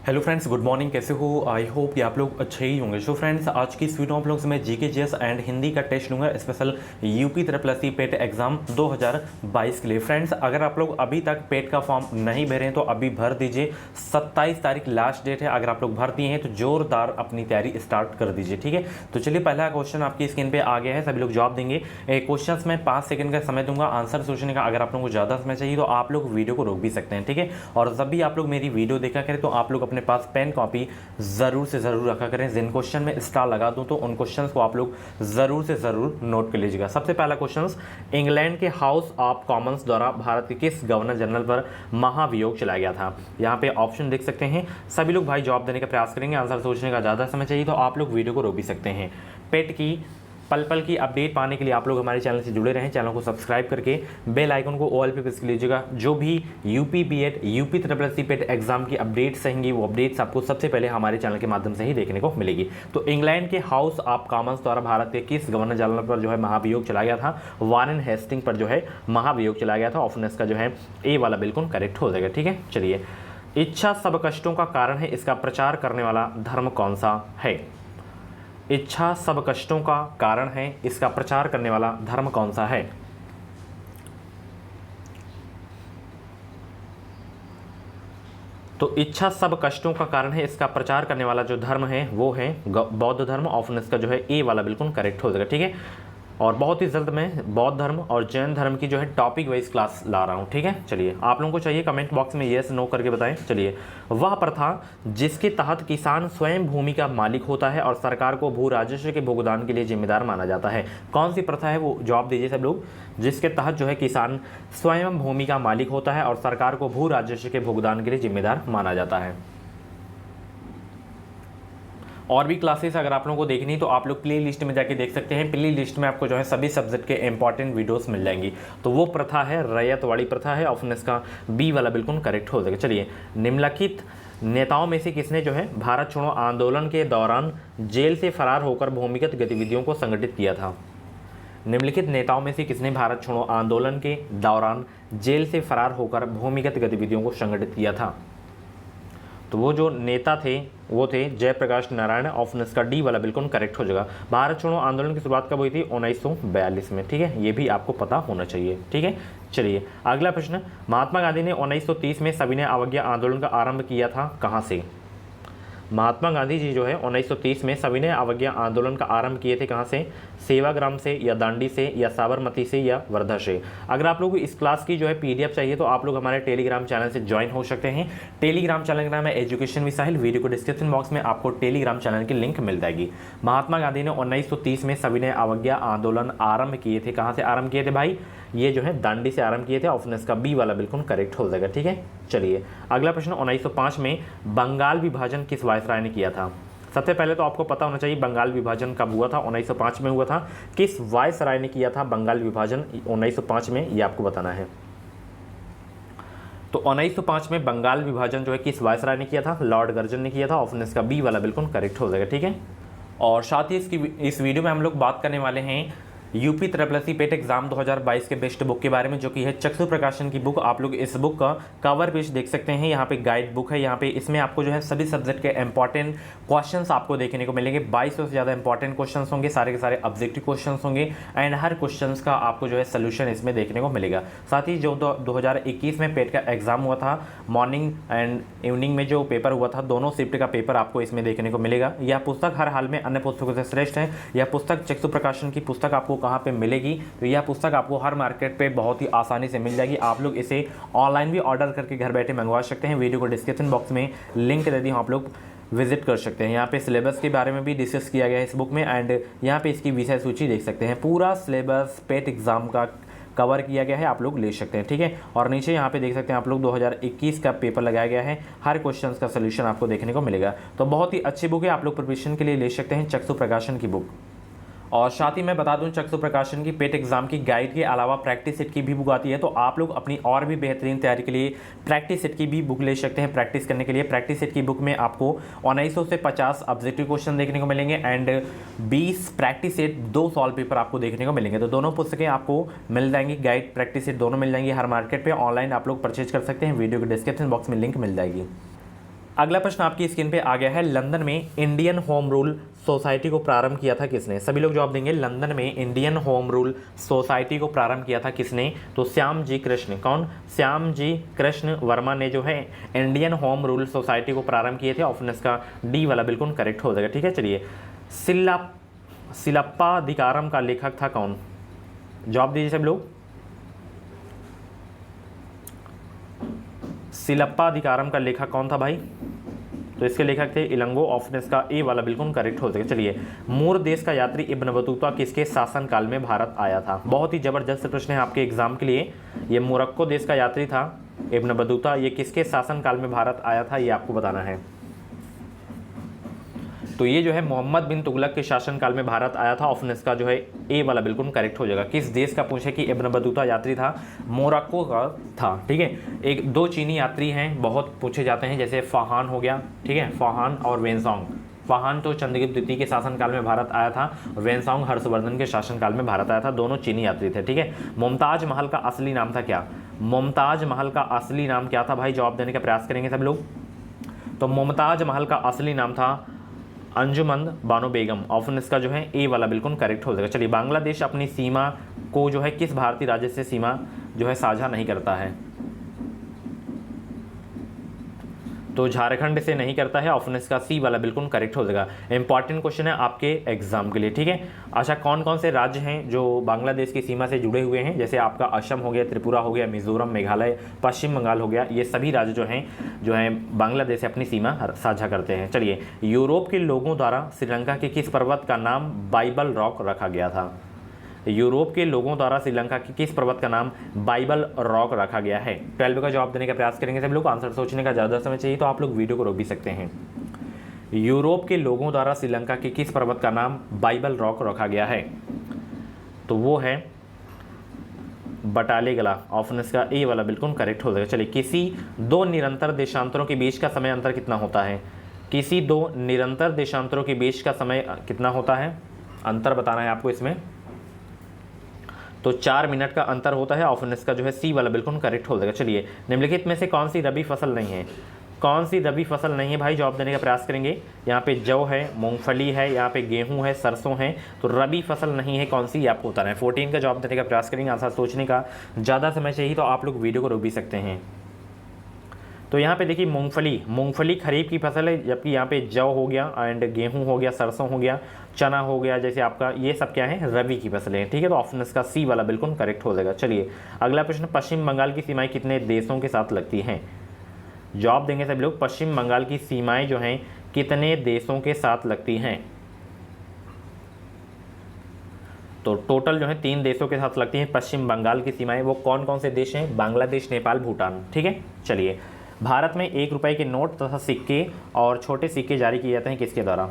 Hello friends, good morning. कैसे हो? I hope कि आप लोग अच्छे ही होंगे। सो फ्रेंड्स, आज की इस वीडियो आप लोगों से मैं जीके जीएस एंड हिंदी का टेस्ट लूंगा, स्पेशल यूपी ट्रिपल पेट एग्जाम 2022 के लिए। फ्रेंड्स, अगर आप लोग अभी तक पेट का फॉर्म नहीं भरे हैं तो अभी भर दीजिए। 27 तारीख लास्ट डेट है। अगर आप लोग भर दिए हैं तो जोरदार अपनी तैयारी स्टार्ट कर दीजिए, ठीक है। तो चलिए, पहला क्वेश्चन आपकी स्क्रीन पर आ गया है, सभी लोग जवाब देंगे। क्वेश्चन में 5 सेकंड का समय दूंगा आंसर सोचने का। अगर आप लोगों को ज़्यादा समय चाहिए तो आप लोग वीडियो को रोक भी सकते हैं, ठीक है। और जब भी आप लोग मेरी वीडियो देखा करें तो आप लोग अपने पास पेन कॉपी जरूर से जरूर रखा करें। जिन क्वेश्चन में स्टार लगा दूं तो उन क्वेश्चंस को आप लोग जरूर से जरूर नोट कर लीजिएगा। सबसे पहला क्वेश्चन, इंग्लैंड के हाउस ऑफ कॉमन्स द्वारा भारत के किस गवर्नर जनरल पर महाभियोग चलाया गया था? यहाँ पे ऑप्शन देख सकते हैं। सभी लोग भाई जवाब देने का प्रयास करेंगे। आंसर सोचने का ज़्यादा समय चाहिए तो आप लोग वीडियो को रोक भी सकते हैं। पेट की पल पल की अपडेट पाने के लिए आप लोग हमारे चैनल से जुड़े रहें। चैनल को सब्सक्राइब करके बेल आइकन को ऑल पे प्रेस कर लीजिएगा। जो भी UP BEd UP triple C PET exam की अपडेट्स रहेंगी वो अपडेट्स आपको सबसे पहले हमारे चैनल के माध्यम से ही देखने को मिलेगी। तो इंग्लैंड के हाउस ऑफ कॉमन्स द्वारा भारत के किस गवर्नर जनरल पर जो है महाभियोग चलाया गया था? वारेन हेस्टिंग पर जो है महाभियोग चलाया गया था। ऑप्शन इसका जो है ए वाला बिल्कुल करेक्ट हो जाएगा, ठीक है। चलिए, इच्छा सब कष्टों का कारण है, इसका प्रचार करने वाला धर्म कौन सा है? इच्छा सब कष्टों का कारण है, इसका प्रचार करने वाला धर्म कौन सा है? तो इच्छा सब कष्टों का कारण है, इसका प्रचार करने वाला जो धर्म है वो है बौद्ध धर्म। ऑप्शन इसका जो है ए वाला बिल्कुल करेक्ट हो जाएगा, ठीक है। और बहुत ही जल्द मैं बौद्ध धर्म और जैन धर्म की जो है टॉपिक वाइज क्लास ला रहा हूँ, ठीक है। चलिए, आप लोगों को चाहिए कमेंट बॉक्स में येस नो करके बताएं। चलिए, वह प्रथा जिसके तहत किसान स्वयं भूमि का मालिक होता है और सरकार को भू राजस्व के भुगतान के लिए जिम्मेदार माना जाता है, कौन सी प्रथा है? वो जवाब दीजिए सब लोग। जिसके तहत जो है किसान स्वयं भूमि का मालिक होता है और सरकार को भू राजस्व के भुगतान के लिए जिम्मेदार माना जाता है। और भी क्लासेस अगर आप लोगों को देखनी तो आप लोग प्ले लिस्ट में जाके देख सकते हैं। प्ले लिस्ट में आपको जो है सभी सब्जेक्ट के इंपॉर्टेंट वीडियोस मिल जाएंगी। तो वो प्रथा है रैयतवाड़ी प्रथा है। ऑप्शन इसका बी वाला बिल्कुल करेक्ट हो जाएगा। चलिए, निम्नलिखित नेताओं में से किसने जो है भारत छोड़ो आंदोलन के दौरान जेल से फरार होकर भूमिगत गतिविधियों को संगठित किया था? निम्नलिखित नेताओं में से किसने भारत छोड़ो आंदोलन के दौरान जेल से फरार होकर भूमिगत गतिविधियों को संगठित किया था? तो वो जो नेता थे वो थे जयप्रकाश नारायण। ऑप्शन इसका डी वाला बिल्कुल करेक्ट हो जाएगा। भारत छोड़ो आंदोलन की शुरुआत कब हुई थी? 1942 में, ठीक है। ये भी आपको पता होना चाहिए, ठीक है। चलिए, अगला प्रश्न, महात्मा गांधी ने 1930 में सविनय अवज्ञा आंदोलन का आरंभ किया था कहाँ से? महात्मा गांधी जी जो है 1930 में सविनय अवज्ञा आंदोलन का आरंभ किए थे कहाँ से? सेवाग्राम से या दांडी से या साबरमती से या वर्धा से। अगर आप लोगों को इस क्लास की जो है पीडीएफ चाहिए तो आप लोग हमारे टेलीग्राम चैनल से ज्वाइन हो सकते हैं। टेलीग्राम चैनल का नाम है एजुकेशन मिसाइल। वीडियो को डिस्क्रिप्शन बॉक्स में आपको टेलीग्राम चैनल की लिंक मिल जाएगी। महात्मा गांधी ने 1930 में सविनय अवज्ञा आंदोलन आरंभ किए थे। कहाँ से आरंभ किए थे भाई? ये जो है दांडी से आरंभ किए थे। ऑप्शन इसका बी वाला बिल्कुल करेक्ट हो जाएगा, ठीक है। चलिए, अगला प्रश्न, 1905 में बंगाल विभाजन किस वायसराय ने किया था? सबसे पहले तो आपको पता होना चाहिए बंगाल विभाजन कब हुआ था। 1905 में हुआ था। किस वायसराय ने किया था बंगाल विभाजन 1905 में, ये आपको बताना है। तो 1905 में बंगाल विभाजन जो है किस वायसराय ने किया था? लॉर्ड कर्जन ने किया था। ऑप्शन इसका बी वाला बिल्कुल करेक्ट हो जाएगा, ठीक है। और साथ ही इस वीडियो में हम लोग बात करने वाले हैं UP triple C PET exam 2022 के बेस्ट बुक के बारे में, जो कि है चक्षु प्रकाशन की बुक। आप लोग इस बुक का कवर पेज देख सकते हैं। यहाँ पे गाइड बुक है। यहाँ पे इसमें आपको जो है सभी सब्जेक्ट के इंपॉर्टेंट क्वेश्चंस आपको देखने को मिलेंगे। 2200 से ज़्यादा इंपॉर्टेंट क्वेश्चंस होंगे, सारे के सारे ऑब्जेक्टिव क्वेश्चंस होंगे एंड हर क्वेश्चंस का आपको जो है सोल्यूशन इसमें देखने को मिलेगा। साथ ही जो 2021 में पेट का एग्जाम हुआ था, मॉर्निंग एंड इवनिंग में जो पेपर हुआ था, दोनों शिफ्ट का पेपर आपको इसमें देखने को मिलेगा। यह पुस्तक हर हाल में अन्य पुस्तकों से श्रेष्ठ है। यह पुस्तक चक्षु प्रकाशन की पुस्तक आपको कहाँ पे मिलेगी? तो यह पुस्तक आपको हर मार्केट पे बहुत ही आसानी से मिल जाएगी। आप लोग इसे ऑनलाइन भी ऑर्डर करके घर बैठे मंगवा सकते हैं। वीडियो को डिस्क्रिप्शन बॉक्स में लिंक दे दी, आप लोग विजिट कर सकते हैं। यहाँ पे सिलेबस के बारे में भी डिस्कस किया गया है इस बुक में एंड यहाँ पे इसकी विषय सूची देख सकते हैं। पूरा सिलेबस पेट एग्जाम का कवर किया गया है, आप लोग ले सकते हैं, ठीक है। और नीचे यहाँ पे देख सकते हैं आप लोग 2021 का पेपर लगाया गया है। हर क्वेश्चन का सोल्यूशन आपको देखने को मिलेगा। तो बहुत ही अच्छी बुक है, आप लोग प्रिपरेशन के लिए ले सकते हैं चक्षु प्रकाशन की बुक। और साथ ही मैं बता दूं, चक्षु प्रकाशन की पेट एग्जाम की गाइड के अलावा प्रैक्टिस सेट की भी बुक आती है। तो आप लोग अपनी और भी बेहतरीन तैयारी के लिए प्रैक्टिस सेट की भी बुक ले सकते हैं प्रैक्टिस करने के लिए। प्रैक्टिस सेट की बुक में आपको 1900 से 50 ऑब्जेक्टिव क्वेश्चन देखने को मिलेंगे and 20 practice set 2 solve paper आपको देखने को मिलेंगे। तो दोनों पुस्तकें आपको मिल जाएंगी, गाइड प्रैक्टिस सेट दोनों मिल जाएंगी हर मार्केट पर। ऑनलाइन आप लोग परचेज कर सकते हैं, वीडियो के डिस्क्रिप्शन बॉक्स में लिंक मिल जाएगी। अगला प्रश्न आपकी स्क्रीन पे आ गया है, लंदन में इंडियन होम रूल सोसाइटी को प्रारंभ किया था किसने? सभी लोग जवाब देंगे। लंदन में इंडियन होम रूल सोसाइटी को प्रारंभ किया था किसने? तो श्याम जी कृष्ण। कौन? श्याम जी कृष्ण वर्मा ने जो है इंडियन होम रूल सोसाइटी को प्रारंभ किए थे। ऑप्शन इसका डी वाला बिल्कुल करेक्ट हो जाएगा। ठीक है, चलिए। सिलप्पाधिकारम का लेखक था कौन? जवाब दीजिए सब लोग। सिलप्पाधिकारम का लेखक कौन था भाई? तो इसके लेखक थे इलंगो। ऑप्शन इसका ए वाला बिल्कुल करेक्ट हो जाएगा। चलिए, मूर देश का यात्री इब्न बतूता किसके शासनकाल में भारत आया था? बहुत ही जबरदस्त प्रश्न है आपके एग्जाम के लिए। ये मोरक्को देश का यात्री था इब्न बतूता, ये किसके शासनकाल में भारत आया था, ये आपको बताना है। तो ये जो है मोहम्मद बिन तुगलक के शासनकाल में भारत आया था। ऑप्शन इसका जो है ए वाला बिल्कुल करेक्ट हो जाएगा। किस देश का पूछे कि इब्न बतूता यात्री था? मोरक्को का था। ठीक है, एक दो चीनी यात्री हैं, बहुत पूछे जाते हैं, जैसे फाहान हो गया। ठीक है, फाहान और वेनसोंग। फाहान तो चंद्रगुप्त द्वितीय के शासनकाल में भारत आया था, वेनसोंग हर्षवर्धन के शासनकाल में भारत आया था। दोनों चीनी यात्री थे। ठीक है, मुमताज महल का असली नाम था क्या? मुमताज महल का असली नाम क्या था भाई? जवाब देने का प्रयास करेंगे सब लोग। तो मुमताज महल का असली नाम था अंजुमन बानो बेगम। ऑप्शन इसका जो है ए वाला बिल्कुल करेक्ट हो जाएगा। चलिए, बांग्लादेश अपनी सीमा को जो है किस भारतीय राज्य से सीमा जो है साझा नहीं करता है? तो झारखंड से नहीं करता है। ऑप्शन इसका सी वाला बिल्कुल करेक्ट हो जाएगा। इंपॉर्टेंट क्वेश्चन है आपके एग्जाम के लिए। ठीक है, अच्छा, कौन कौन से राज्य हैं जो बांग्लादेश की सीमा से जुड़े हुए हैं? जैसे आपका असम हो गया, त्रिपुरा हो गया, मिजोरम, मेघालय, पश्चिम बंगाल हो गया। ये सभी राज्य जो हैं बांग्लादेश से अपनी सीमा साझा करते हैं। चलिए, यूरोप के लोगों द्वारा श्रीलंका के किस पर्वत का नाम बाइबल रॉक रखा गया था? यूरोप के लोगों द्वारा श्रीलंका के किस पर्वत का नाम बाइबल रॉक रखा गया है? 12 का जवाब देने का प्रयास करेंगे सब लोग। आंसर सोचने का ज़्यादा समय चाहिए तो आप लोग वीडियो को रोक भी सकते हैं। यूरोप के लोगों द्वारा श्रीलंका के किस पर्वत का नाम बाइबल रॉक रखा गया है? तो वो है बटालेगला। ऑप्शन इसका ए वाला बिल्कुल करेक्ट हो जाएगा। चलिए, किसी दो निरंतर देशांतरों के बीच का समय अंतर कितना होता है? किसी दो निरंतर देशांतरों के बीच का समय कितना होता है? अंतर बताना है आपको इसमें। तो 4 मिनट का अंतर होता है। ऑप्शन इसका जो है सी वाला बिल्कुल करेक्ट हो जाएगा। चलिए, निम्नलिखित में से कौन सी रबी फसल नहीं है? कौन सी रबी फसल नहीं है भाई? जवाब देने का प्रयास करेंगे। यहाँ पे जौ है, मूंगफली है, यहाँ पे गेहूं है, सरसों है। तो रबी फसल नहीं है कौन सी, आपको बताना है। 14 का जवाब देने का प्रयास करेंगे। आंसर सोचने का ज़्यादा समय चाहिए तो आप लोग वीडियो को रोक भी सकते हैं। तो यहाँ पे देखिए, मूंगफली खरीफ की फसल है, जबकि यहाँ पे जौ हो गया एंड गेहूं हो गया, सरसों हो गया, चना हो गया, जैसे आपका ये सब क्या है? रबी की फसलें हैं। ठीक है, तो ऑप्शन इसका सी वाला बिल्कुल करेक्ट हो जाएगा। चलिए, अगला प्रश्न, पश्चिम बंगाल की सीमाएं कितने देशों के साथ लगती हैं? जवाब देंगे सभी लोग। पश्चिम बंगाल की सीमाएं जो हैं कितने देशों के साथ लगती हैं? तो टोटल जो है 3 देशों के साथ लगती हैं पश्चिम बंगाल की सीमाएं। वो कौन कौन से देश हैं? बांग्लादेश, नेपाल, भूटान। ठीक है, चलिए, भारत में 1 रुपए के नोट तथा सिक्के और छोटे सिक्के जारी किए जाते हैं किसके द्वारा?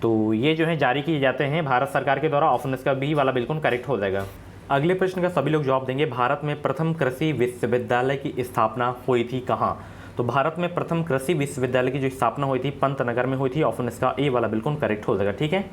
तो ये जो है जारी किए जाते हैं भारत सरकार के द्वारा। ऑप्शन इसका बी वाला बिल्कुल करेक्ट हो जाएगा। अगले प्रश्न का सभी लोग जवाब देंगे। भारत में प्रथम कृषि विश्वविद्यालय की स्थापना हुई थी कहाँ? तो भारत में प्रथम कृषि विश्वविद्यालय की जो स्थापना हुई थी पंतनगर में हुई थी। ऑप्शन इसका ए वाला बिल्कुल करेक्ट हो जाएगा। ठीक है,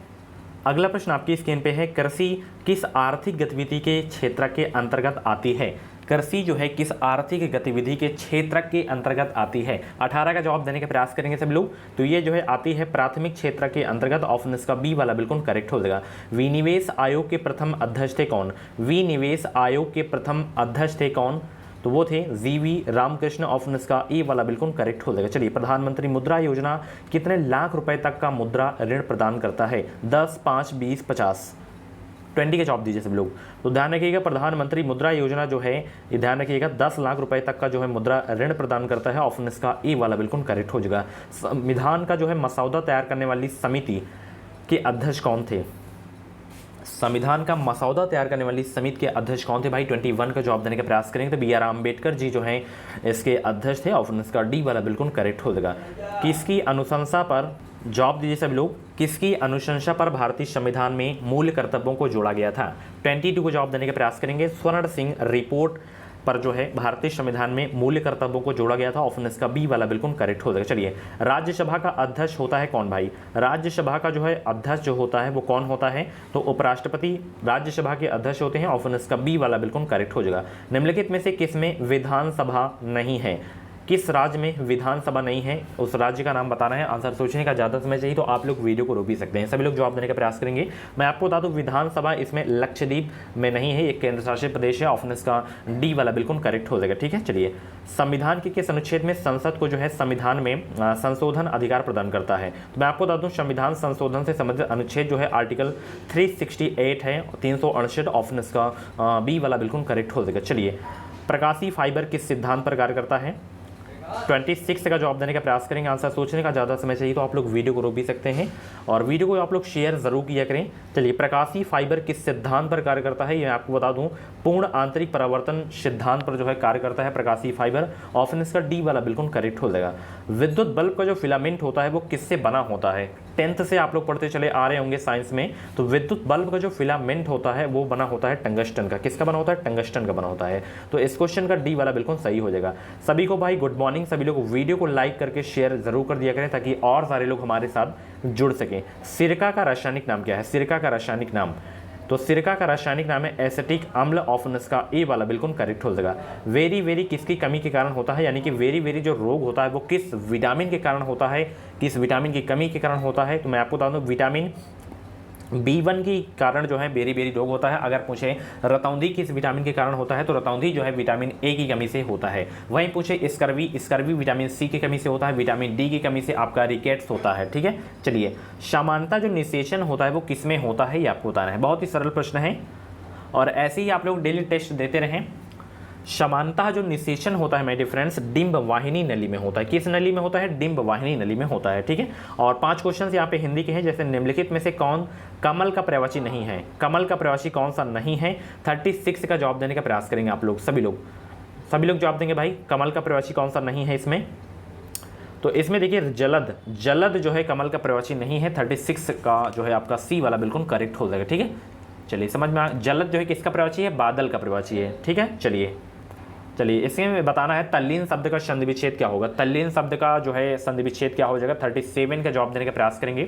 अगला प्रश्न आपकी स्क्रीन पे है, कृषि किस आर्थिक गतिविधि के क्षेत्र के अंतर्गत आती है? कृषि जो है किस आर्थिक गतिविधि के क्षेत्र के अंतर्गत आती है? 18 का जवाब देने का प्रयास करेंगे सब लोग। तो ये जो है आती है प्राथमिक क्षेत्र के अंतर्गत। ऑप्शन इसका बी वाला बिल्कुल करेक्ट हो जाएगा। विनिवेश आयोग के प्रथम अध्यक्ष थे कौन? विनिवेश आयोग के प्रथम अध्यक्ष थे कौन? तो वो थे जीवी रामकृष्ण। ऑप्शन इसका ए वाला बिल्कुल करेक्ट हो जाएगा। चलिए, प्रधानमंत्री मुद्रा योजना कितने लाख रुपए तक का मुद्रा ऋण प्रदान करता है? 10, 5, 20, 50। 20 का जवाब दीजिए सब लोग। तो ध्यान रखिएगा, प्रधानमंत्री मुद्रा योजना जो है ये ध्यान रखिएगा 10 लाख रुपए तक का जो है मुद्रा ऋण प्रदान करता है। ऑप्शन इसका ए वाला बिल्कुल करेक्ट हो जाएगा। संविधान का जो है मसौदा तैयार करने वाली समिति के अध्यक्ष कौन थे? संविधान का मसौदा तैयार करने वाली समिति के अध्यक्ष कौन थे भाई? 21 का जवाब देने का प्रयास करेंगे तो BR अम्बेडकर जी जो हैं इसके अध्यक्ष थे। ऑप्शन इसका डी वाला बिल्कुल करेक्ट हो जाएगा। किसकी अनुशंसा पर, जवाब दीजिए सब लोग, किसकी अनुशंसा पर भारतीय संविधान में मूल कर्तव्यों को जोड़ा गया था? 22 को जवाब देने का प्रयास करेंगे। स्वर्ण सिंह रिपोर्ट पर जो है भारतीय संविधान में मूल्य कर्तव्यों को जोड़ा गया था। ऑप्शन इसका बी वाला बिल्कुल करेक्ट हो जाएगा। चलिए, राज्यसभा का अध्यक्ष होता है कौन भाई? राज्यसभा का जो है अध्यक्ष जो होता है वो कौन होता है? तो उपराष्ट्रपति राज्यसभा के अध्यक्ष होते हैं। ऑप्शन इसका बी वाला बिल्कुल करेक्ट हो जाएगा। निम्नलिखित में से किसमें विधानसभा नहीं है? किस राज्य में विधानसभा नहीं है, उस राज्य का नाम बताना है। आंसर सोचने का ज़्यादा समय चाहिए तो आप लोग वीडियो को रोक भी सकते हैं, सभी लोग जवाब देने का प्रयास करेंगे। मैं आपको बता दूं विधानसभा इसमें लक्षद्वीप में नहीं है, एक केंद्र शासित प्रदेश है। ऑप्शन इसका डी वाला बिल्कुल करेक्ट हो जाएगा, ठीक है। चलिए, संविधान के किस अनुच्छेद में संसद को जो है संविधान में संशोधन अधिकार प्रदान करता है? तो मैं आपको बता दूं संविधान संशोधन से संबंधित अनुच्छेद जो है आर्टिकल 368 है, 368। ऑप्शन इसका बी वाला बिल्कुल करेक्ट हो जाएगा। चलिए, प्रकाशीय फाइबर किस सिद्धांत पर कार्य करता है? 26 का जवाब देने का प्रयास करेंगे। आंसर सोचने का ज़्यादा समय चाहिए तो आप लोग वीडियो को रोक भी सकते हैं और वीडियो को आप लोग शेयर जरूर किया करें। चलिए, प्रकाशीय फाइबर किस सिद्धांत पर कार्य करता है? ये मैं आपको बता दूं पूर्ण आंतरिक परावर्तन सिद्धांत पर जो है कार्य करता है प्रकाशीय फाइबर। ऑप्शन इसका डी वाला बिल्कुल करेक्ट हो जाएगा। विद्युत बल्ब का जो फिलामेंट होता है वो किससे बना होता है? 10th से आप लोग पढ़ते चले आ रहे होंगे साइंस में, तो विद्युत बल्ब का जो फिलामेंट होता है वो बना होता है टंगस्टन का। किसका बना होता है? टंगस्टन का बना होता है। तो इस क्वेश्चन का डी वाला बिल्कुल सही हो जाएगा। सभी को भाई गुड मॉर्निंग, सभी लोग वीडियो को लाइक करके शेयर जरूर कर दिया करें ताकि और सारे लोग हमारे साथ जुड़ सकें। सिरका का रासायनिक नाम क्या है? सिरका का रासायनिक नाम, तो सिरका का रासायनिक नाम है एसिटिक अम्ल। ऑप्शन इसका ए वाला बिल्कुल करेक्ट हो जाएगा। वेरी वेरी किसकी कमी के कारण होता है? यानी कि वेरी वेरी जो रोग होता है वो किस विटामिन के कारण होता है, किस विटामिन की कमी के कारण होता है? तो मैं आपको बता दूं विटामिन B1 के कारण जो है बेरी बेरी रोग होता है। अगर पूछे रतौंधी किस विटामिन के कारण होता है तो रतौंधी जो है विटामिन ए की कमी से होता है। वहीं पूछे स्कर्वी विटामिन सी की कमी से होता है। विटामिन डी की कमी से आपका रिकेट्स होता है, ठीक है। चलिए, समानता जो निषेचन होता है वो किस में होता है ये आपको बताना है। बहुत ही सरल प्रश्न है और ऐसे ही आप लोग डेली टेस्ट देते रहें। समानता जो निषेचन होता है मेरे फ्रेंड्स डिंब वाहिनी नली में होता है। किस नली में होता है? डिंब वाहिनी नली में होता है, ठीक है। और 5 क्वेश्चन यहाँ पे हिंदी के हैं। जैसे निम्नलिखित में से कौन कमल का प्रवाची नहीं है? कमल का प्रवाची कौन सा नहीं है? 36 का जवाब देने का प्रयास करेंगे आप लोग, सभी लोग जवाब देंगे भाई कमल का प्रवाची कौन सा नहीं है इसमें। तो इसमें देखिए जलद जो है कमल का प्रवाची नहीं है। 36 का जो है आपका सी वाला बिल्कुल करेक्ट हो जाएगा, ठीक है। चलिए, समझ में जलद जो है किसका प्रवाची है? बादल का प्रवाची है, ठीक है। चलिए इसमें बताना है तल्लीन शब्द का संधि विच्छेद क्या होगा? तल्लीन शब्द का जो है संधि विच्छेद क्या हो जाएगा? 37 का जवाब देने का प्रयास करेंगे।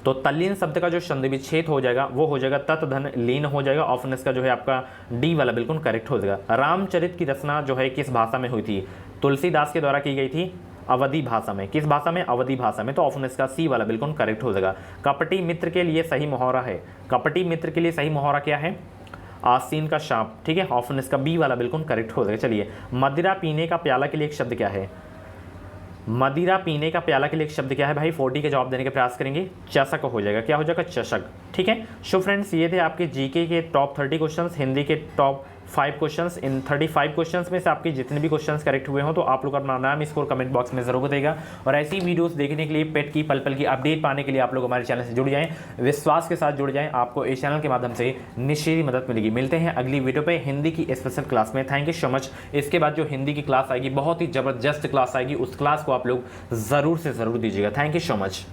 तो तल्लीन शब्द का जो संधि विच्छेद हो जाएगा वो हो जाएगा तत् धन लीन हो जाएगा। ऑप्शन इसका जो है आपका डी वाला बिल्कुल करेक्ट हो जाएगा। रामचरित की रचना जो है किस भाषा में हुई थी? तुलसीदास के द्वारा की गई थी अवधी भाषा में। किस भाषा में? अवधी भाषा में। तो ऑप्शन इसका सी वाला बिल्कुल करेक्ट हो जाएगा। कपटी मित्र के लिए सही मुहावरा है। कपटी मित्र के लिए सही मुहावरा क्या है? आसीन का सांप, ठीक है। ऑप्शन इसका बी वाला बिल्कुल करेक्ट हो जाएगा। चलिए, मदिरा पीने का प्याला के लिए एक शब्द क्या है? मदिरा पीने का प्याला के लिए एक शब्द क्या है भाई? 40 के जवाब देने का प्रयास करेंगे। चषक हो जाएगा। क्या हो जाएगा? चषक, ठीक है। सो फ्रेंड्स, ये थे आपके जीके के टॉप 30 क्वेश्चंस, हिंदी के टॉप 5 क्वेश्चंस। इन 35 क्वेश्चंस में से आपके जितने भी क्वेश्चंस करेक्ट हुए हो तो आप लोग अपना नाम स्कोर कमेंट बॉक्स में जरूर देगा। और ऐसी वीडियोस देखने के लिए, पेट की पल पल की अपडेट पाने के लिए आप लोग हमारे चैनल से जुड़ जाएं, विश्वास के साथ जुड़ जाएं। आपको इस चैनल के माध्यम से निश्चित मदद मिलेगी। मिलते हैं अगली वीडियो पे हिंदी की स्पेशल क्लास में। Thank you so much. इसके बाद जो हिंदी की क्लास आएगी बहुत ही जबरदस्त क्लास आएगी, उस क्लास को आप लोग ज़रूर से ज़रूर दीजिएगा। Thank you so much.